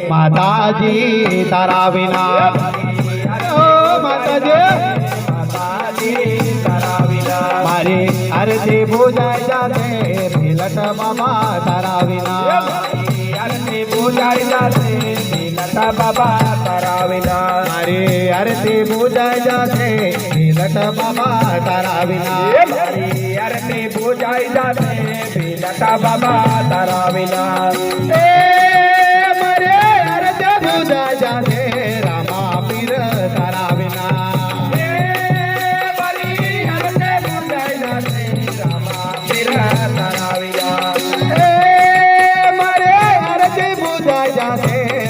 માતાજી તારા વિના મારી આરતી પૂજાઈ જાતે ભીલટ બાબા તારા વિના આરતી પૂજાઈ જાતે ભીલટ બાબા તારા વિના મારી આરતી પૂજાઈ જાતે ભીલટ બાબા તારા વિના મારી આરતી પૂજાઈ જાતે ભીલટ બાબા તારા વિના મારે આરતી પૂજાઈ જાતે રામા પીર તારા વિના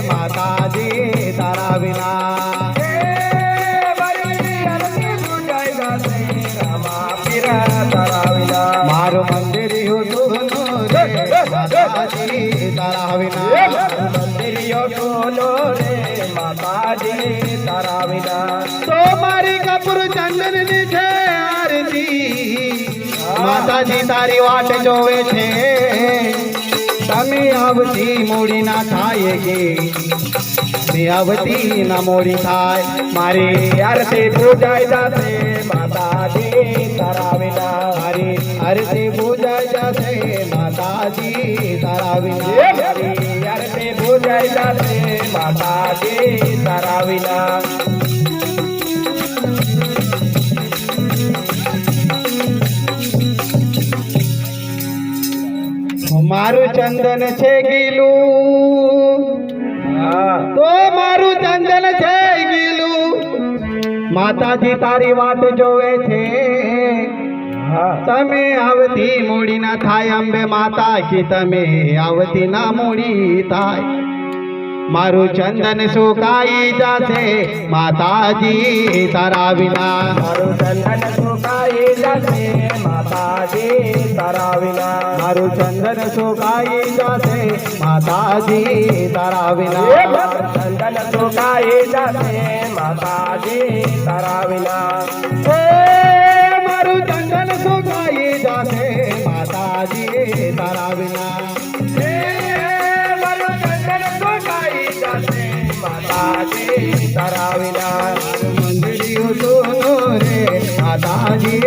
माताजी तारा विना मारो मंदिर माताजी तारा विना मंदिर माताजी तारा विना तो मारी कपूर चंदन छे आरती माताजी तारी वाट जोवे छे तमे आवती मोड़ी ना थाय के मैं आवती ना मोड़ी थाय मारी आरती पूजाई जाते माताजी तारा विना मारी आरती पूजाई जाते माताजी तारा विना मारी आरती पूजाई जाते माताजी तारा विना मारू चंदन छे गीलू तो मारू चंदन छे गीलू माताजी तारी वाट जोवे छे तमे आवती मोड़ी ना थाय अंबे माता की तमे आवती ना मोड़ी थाय मारू चंदन सुकाई जासे माताजी तारा विना मारू चंदन सुकाई जासे माताजी तारा विना मारू चंदन सुकाई जासे माताजी तारा विना चंदन सुकाई जासे माताजी तारा विना मारू चंदन सुकाई जासे माताजी तारा विना माताजी तारा विना मंदिरियो सोनो रे माताजी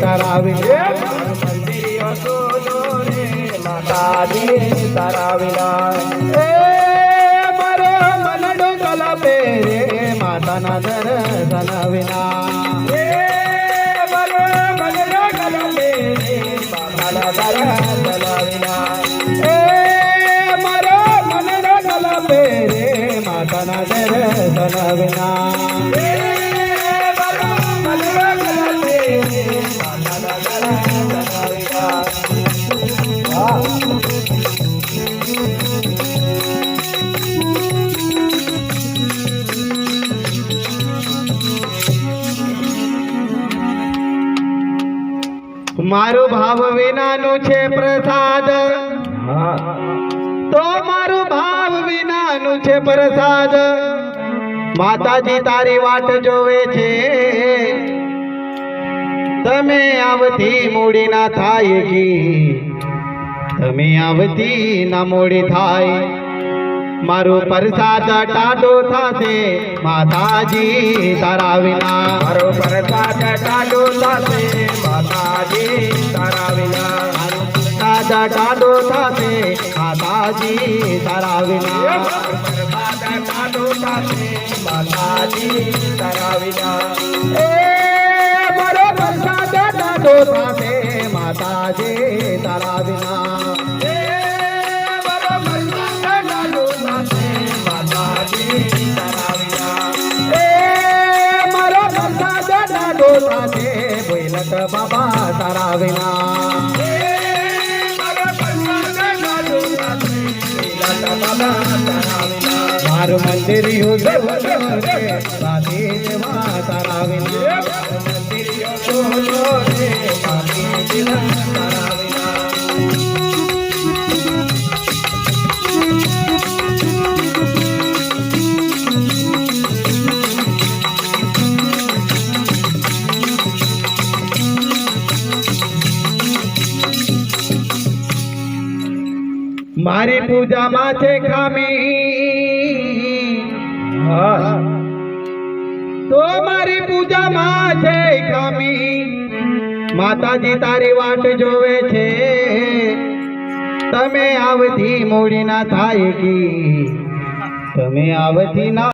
तारा विना मंदिरियो सोनो रे माताजी तारा विना मारो मन डोकल पेरे माता ना दर्शन विना मारो मन डोकल पेरे माता ना दर्शन विना मारो मन डोकल पेरे माता ना दर्शन विना मारू भाव विनानु छे प्रसाद तो मारू भाव विनानु छे प्रसाद माताजी तारी वाट जोवे छे तमे आवती मोड़ी ना थाय की तमे आवती ना मोड़ी थाय मारू प्रसाद टाडो थासे माताजी तारा विना मारू प्रसाद टाडो थासे माताजी तारा विना मारू प्रसाद टाडो थासे माताजी तारा विना प्रसाद टाडो थासे माताजी तारा विना मारू प्रसाद टाडो थासे माताजी तारा विना बाबा तारा विना मार मंदिर तारा विना मारी पूजा माथे खामी તો મારી પૂજામાં છે કમી, માતાજી તારી વાટ જોવે છે, તમે આવતી મોડી ના થાય કી, તમે આવતી ના